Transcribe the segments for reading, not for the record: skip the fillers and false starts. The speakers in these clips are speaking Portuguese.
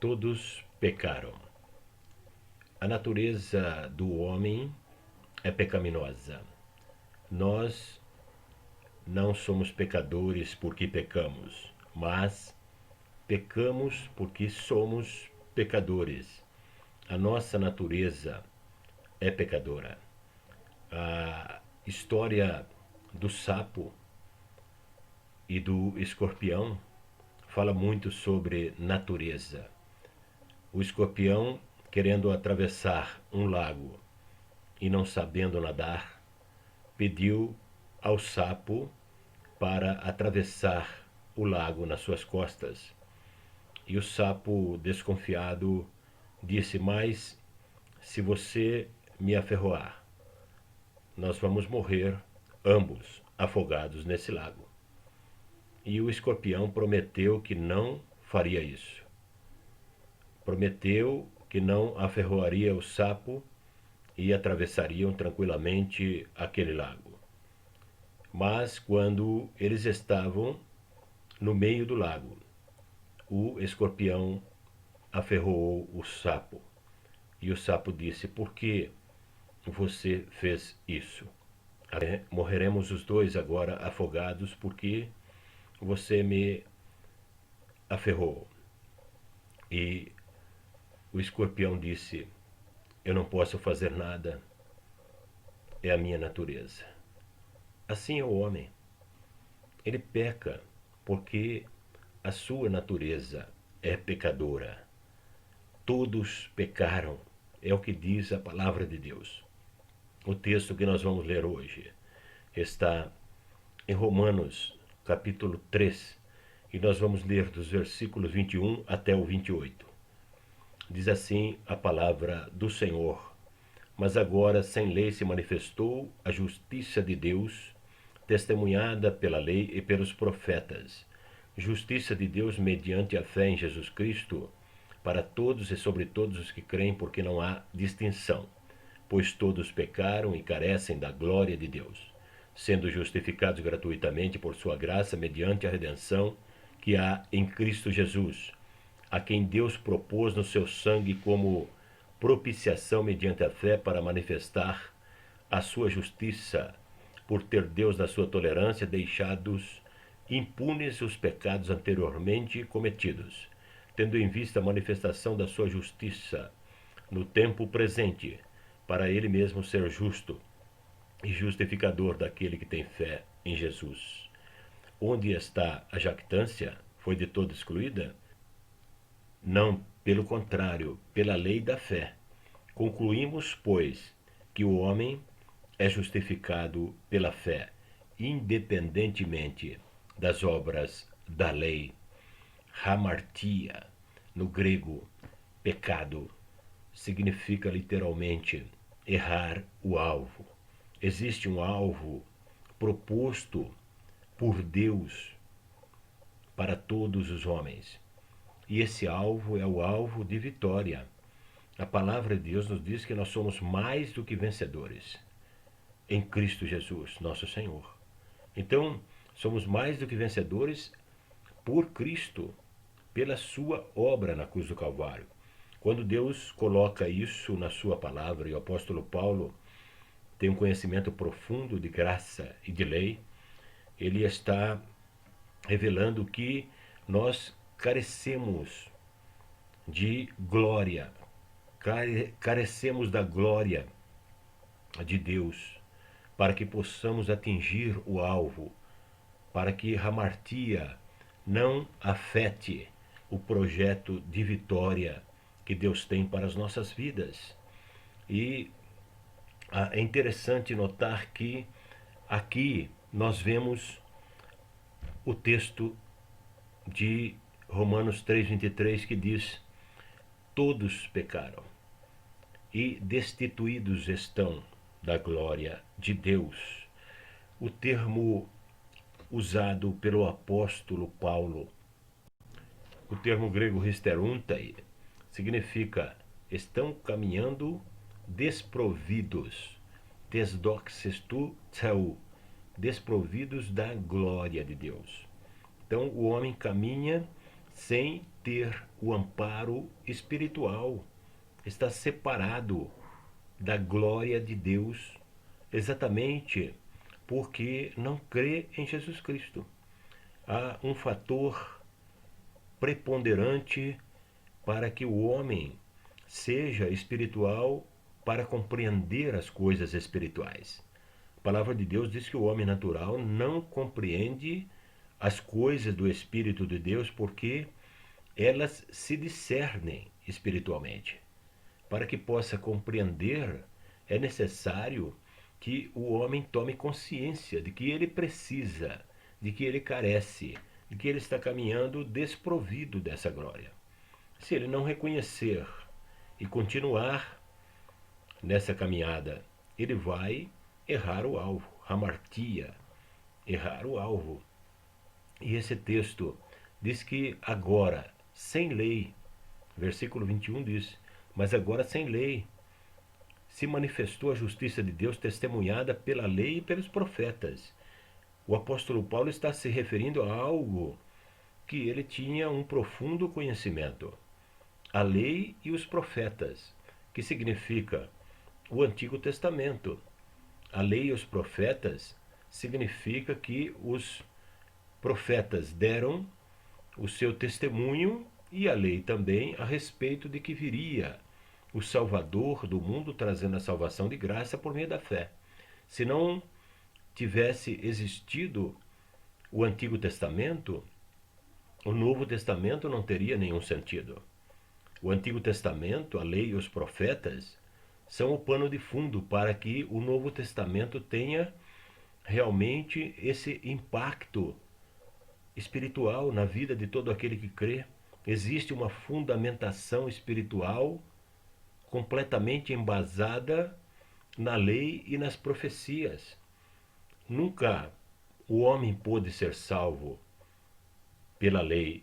Todos pecaram. A natureza do homem é pecaminosa. Nós não somos pecadores porque pecamos, mas pecamos porque somos pecadores. A nossa natureza é pecadora. A história do sapo e do escorpião fala muito sobre natureza. O escorpião, querendo atravessar um lago e não sabendo nadar, pediu ao sapo para atravessar o lago nas suas costas. E o sapo, desconfiado, disse: Mas se você me aferroar, nós vamos morrer ambos afogados nesse lago. E o escorpião prometeu que não faria isso. Prometeu que não aferroaria o sapo e atravessariam tranquilamente aquele lago. Mas quando eles estavam no meio do lago, o escorpião aferroou o sapo. E o sapo disse: Por que você fez isso? Morreremos os dois agora afogados porque você me aferrou. E o escorpião disse: Eu não posso fazer nada, é a minha natureza. Assim é o homem. Ele peca porque a sua natureza é pecadora. Todos pecaram, é o que diz a palavra de Deus. O texto que nós vamos ler hoje está em Romanos, capítulo 3, e nós vamos ler dos versículos 21 até o 28. Diz assim a palavra do Senhor: Mas agora sem lei se manifestou a justiça de Deus, testemunhada pela lei e pelos profetas, justiça de Deus mediante a fé em Jesus Cristo, para todos e sobre todos os que creem, porque não há distinção, pois todos pecaram e carecem da glória de Deus, sendo justificados gratuitamente por sua graça mediante a redenção que há em Cristo Jesus, a quem Deus propôs no seu sangue como propiciação mediante a fé para manifestar a sua justiça, por ter Deus, na sua tolerância, deixados impunes os pecados anteriormente cometidos, tendo em vista a manifestação da sua justiça no tempo presente, para ele mesmo ser justo e justificador daquele que tem fé em Jesus. Onde está a jactância? Foi de todo excluída? Não, pelo contrário, pela lei da fé. Concluímos, pois, que o homem é justificado pela fé, independentemente das obras da lei. Hamartia, no grego, pecado, significa literalmente errar o alvo. Existe um alvo proposto por Deus para todos os homens. E esse alvo é o alvo de vitória. A palavra de Deus nos diz que nós somos mais do que vencedores em Cristo Jesus, nosso Senhor. Então, somos mais do que vencedores por Cristo, pela sua obra na cruz do Calvário. Quando Deus coloca isso na sua palavra, e o apóstolo Paulo tem um conhecimento profundo de graça e de lei, ele está revelando que nós carecemos de glória, carecemos da glória de Deus, para que possamos atingir o alvo, para que hamartia não afete o projeto de vitória que Deus tem para as nossas vidas. E é interessante notar que aqui nós vemos o texto de Romanos 3,23 que diz: Todos pecaram e destituídos estão da glória de Deus. O termo usado pelo apóstolo Paulo, o termo grego histeruntai, significa estão caminhando desprovidos, desdoxestu teu, desprovidos da glória de Deus. Então o homem caminha sem ter o amparo espiritual, está separado da glória de Deus, exatamente porque não crê em Jesus Cristo. Há um fator preponderante para que o homem seja espiritual para compreender as coisas espirituais. A palavra de Deus diz que o homem natural não compreende as coisas do Espírito de Deus porque elas se discernem espiritualmente. Para que possa compreender, é necessário que o homem tome consciência de que ele precisa, de que ele carece, de que ele está caminhando desprovido dessa glória. Se ele não reconhecer e continuar nessa caminhada, ele vai errar o alvo, hamartia, errar o alvo. E esse texto diz que agora, sem lei, versículo 21 diz, mas agora sem lei, se manifestou a justiça de Deus testemunhada pela lei e pelos profetas. O apóstolo Paulo está se referindo a algo que ele tinha um profundo conhecimento. A lei e os profetas, que significa o Antigo Testamento. A lei e os profetas significa que os profetas deram o seu testemunho e a lei também a respeito de que viria o Salvador do mundo trazendo a salvação de graça por meio da fé. Se não tivesse existido o Antigo Testamento, o Novo Testamento não teria nenhum sentido. O Antigo Testamento, a lei e os profetas, são o pano de fundo para que o Novo Testamento tenha realmente esse impacto espiritual na vida de todo aquele que crê. Existe uma fundamentação espiritual completamente embasada na lei e nas profecias. Nunca o homem pôde ser salvo pela lei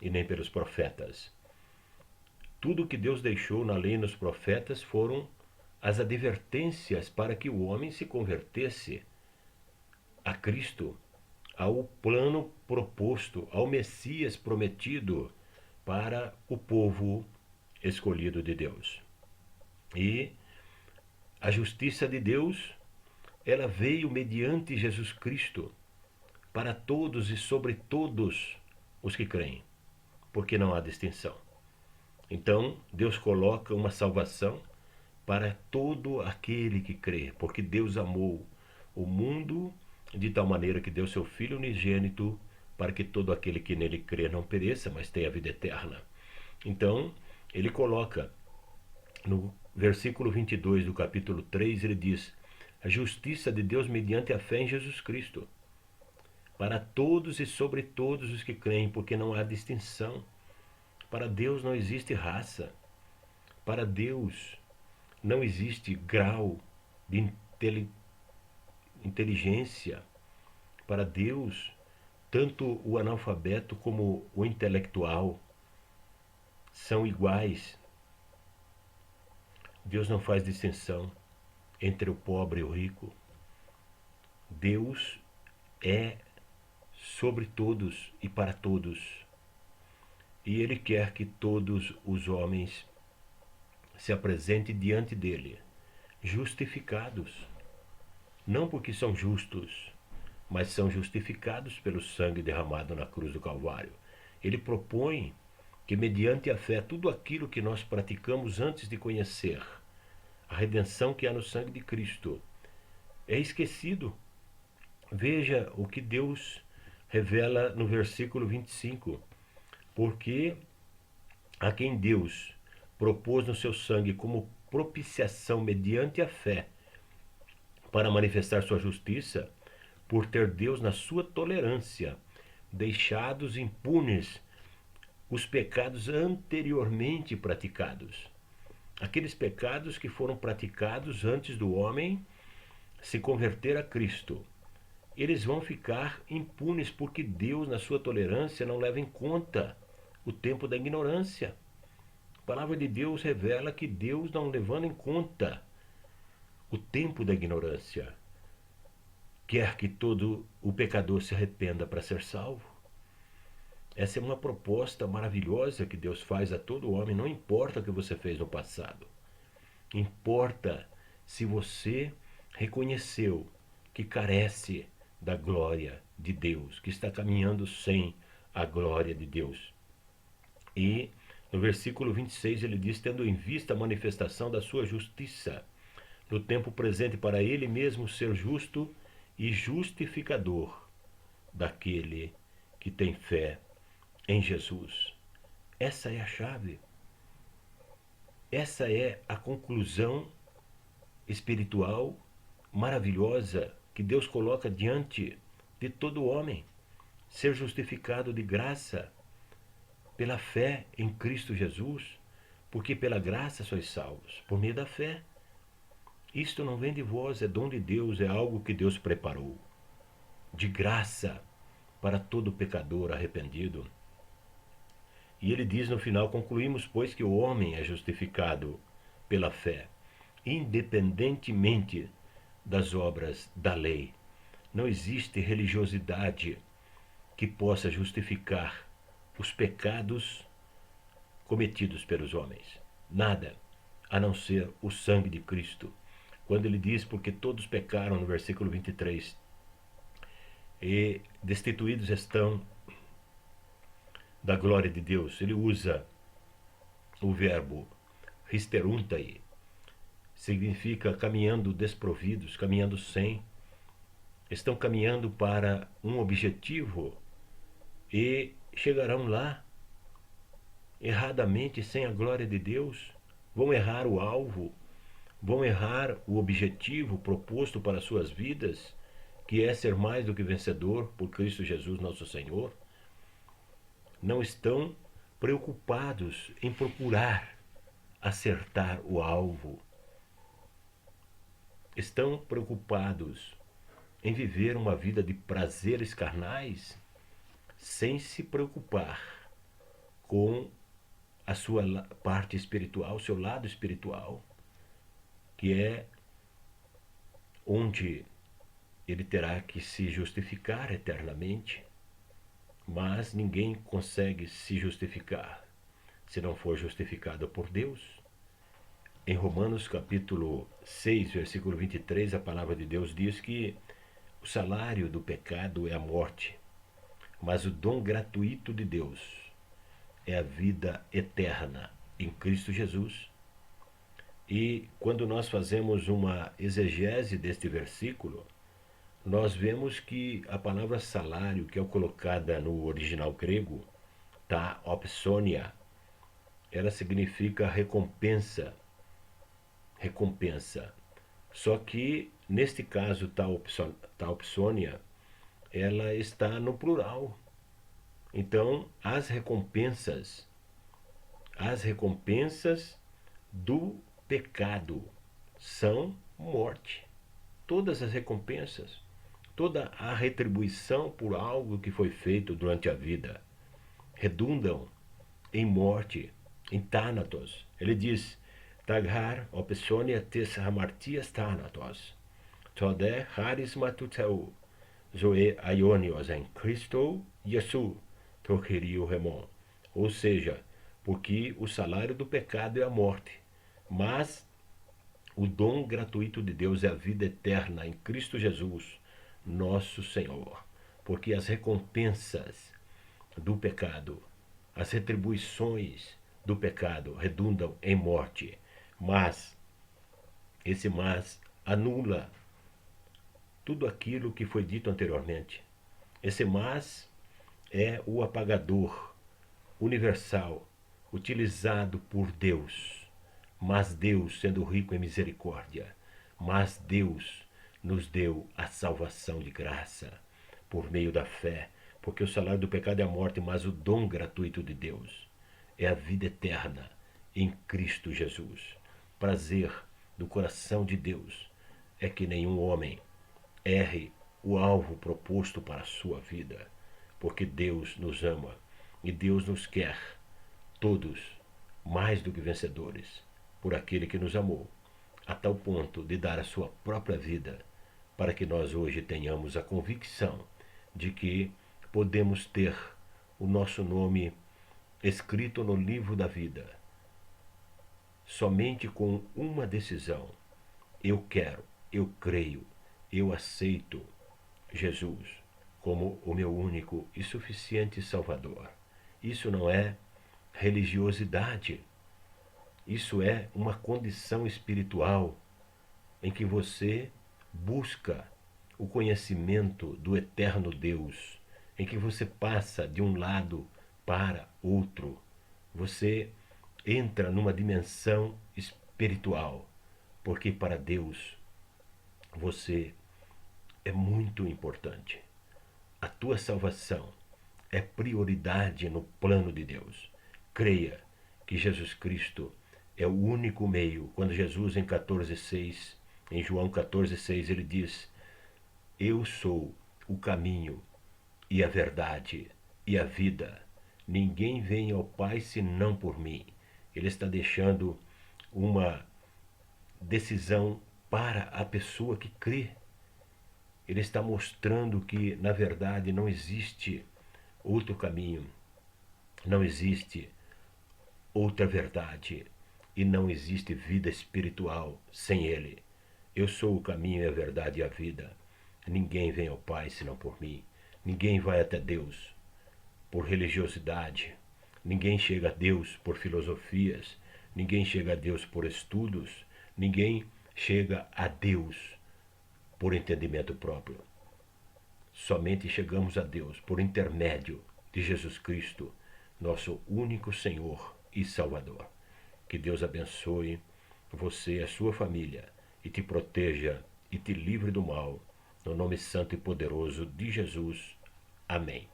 e nem pelos profetas. Tudo que Deus deixou na lei e nos profetas foram as advertências para que o homem se convertesse a Cristo, ao plano proposto, ao Messias prometido para o povo escolhido de Deus. E a justiça de Deus, ela veio mediante Jesus Cristo para todos e sobre todos os que creem, porque não há distinção. Então, Deus coloca uma salvação para todo aquele que crê, porque Deus amou o mundo de tal maneira que deu seu Filho unigênito para que todo aquele que nele crê não pereça, mas tenha vida eterna. Então, ele coloca no versículo 22 do capítulo 3, ele diz: a justiça de Deus mediante a fé em Jesus Cristo, para todos e sobre todos os que creem, porque não há distinção. Para Deus não existe raça. Para Deus não existe grau de inteligência. Para Deus, tanto o analfabeto como o intelectual são iguais. Deus não faz distinção entre o pobre e o rico. Deus é sobre todos e para todos. E Ele quer que todos os homens se apresentem diante dele, justificados. Não porque são justos, mas são justificados pelo sangue derramado na cruz do Calvário. Ele propõe que mediante a fé, tudo aquilo que nós praticamos antes de conhecer a redenção que há no sangue de Cristo é esquecido. Veja o que Deus revela no versículo 25. Porque a quem Deus propôs no seu sangue como propiciação mediante a fé para manifestar sua justiça, por ter Deus na sua tolerância deixados impunes os pecados anteriormente praticados. Aqueles pecados que foram praticados antes do homem se converter a Cristo. Eles vão ficar impunes porque Deus, na sua tolerância, não leva em conta o tempo da ignorância. A palavra de Deus revela que Deus, não levando em conta o tempo da ignorância, quer que todo o pecador se arrependa para ser salvo. Essa é uma proposta maravilhosa que Deus faz a todo homem, não importa o que você fez no passado. Importa se você reconheceu que carece da glória de Deus, que está caminhando sem a glória de Deus. E no versículo 26 ele diz: tendo em vista a manifestação da sua justiça, no tempo presente para ele mesmo ser justo e justificador daquele que tem fé em Jesus. Essa é a chave. Essa é a conclusão espiritual maravilhosa que Deus coloca diante de todo homem. Ser justificado de graça pela fé em Cristo Jesus, porque pela graça sois salvos, por meio da fé. Isto não vem de vós, é dom de Deus, é algo que Deus preparou, de graça, para todo pecador arrependido. E ele diz no final: concluímos, pois, que o homem é justificado pela fé, independentemente das obras da lei. Não existe religiosidade que possa justificar os pecados cometidos pelos homens. Nada, a não ser o sangue de Cristo. Quando ele diz: porque todos pecaram, no versículo 23, e destituídos estão da glória de Deus, ele usa o verbo histeruntai, significa caminhando desprovidos, caminhando sem, estão caminhando para um objetivo e chegarão lá erradamente, sem a glória de Deus, vão errar o alvo, vão errar o objetivo proposto para suas vidas, que é ser mais do que vencedor por Cristo Jesus nosso Senhor. Não estão preocupados em procurar acertar o alvo. Estão preocupados em viver uma vida de prazeres carnais sem se preocupar com a sua parte espiritual, seu lado espiritual, que é onde ele terá que se justificar eternamente. Mas ninguém consegue se justificar se não for justificado por Deus. Em Romanos capítulo 6, versículo 23, a palavra de Deus diz que o salário do pecado é a morte, mas o dom gratuito de Deus é a vida eterna em Cristo Jesus. E quando nós fazemos uma exegese deste versículo, nós vemos que a palavra salário, que é colocada no original grego, tá opsonia, ela significa recompensa. Recompensa. Só que, neste caso, tá opsonia, ela está no plural. Então, as recompensas do pecado são morte. Todas as recompensas, toda a retribuição por algo que foi feito durante a vida redundam em morte, em thanatos. Ele diz: Taghar opsonia tes hamartias thanatos, tode charisma tuteu, zoe aionios em Cristo Jesus, troquerio remon. Ou seja, porque o salário do pecado é a morte, mas o dom gratuito de Deus é a vida eterna em Cristo Jesus, nosso Senhor. Porque as recompensas do pecado, as retribuições do pecado redundam em morte. Mas esse mas anula tudo aquilo que foi dito anteriormente. Esse mas é o apagador universal utilizado por Deus. Mas Deus, sendo rico em misericórdia, mas Deus nos deu a salvação de graça por meio da fé, porque o salário do pecado é a morte, mas o dom gratuito de Deus é a vida eterna em Cristo Jesus. Prazer do coração de Deus é que nenhum homem erre o alvo proposto para a sua vida, porque Deus nos ama e Deus nos quer todos mais do que vencedores por aquele que nos amou, a tal ponto de dar a sua própria vida, para que nós hoje tenhamos a convicção de que podemos ter o nosso nome escrito no livro da vida. Somente com uma decisão. Eu quero, eu creio, eu aceito Jesus como o meu único e suficiente Salvador. Isso não é religiosidade. Isso é uma condição espiritual em que você busca o conhecimento do eterno Deus, em que você passa de um lado para outro. Você entra numa dimensão espiritual, porque para Deus você é muito importante. A tua salvação é prioridade no plano de Deus. Creia que Jesus Cristo é o único meio. Quando Jesus em João 14,6, ele diz: Eu sou o caminho e a verdade e a vida. Ninguém vem ao Pai senão por mim. Ele está deixando uma decisão para a pessoa que crê. Ele está mostrando que, na verdade, não existe outro caminho, não existe outra verdade e não existe vida espiritual sem Ele. Eu sou o caminho, a verdade e a vida. Ninguém vem ao Pai senão por mim. Ninguém vai até Deus por religiosidade. Ninguém chega a Deus por filosofias. Ninguém chega a Deus por estudos. Ninguém chega a Deus por entendimento próprio. Somente chegamos a Deus por intermédio de Jesus Cristo, nosso único Senhor e Salvador. Que Deus abençoe você e a sua família e te proteja e te livre do mal. No nome santo e poderoso de Jesus. Amém.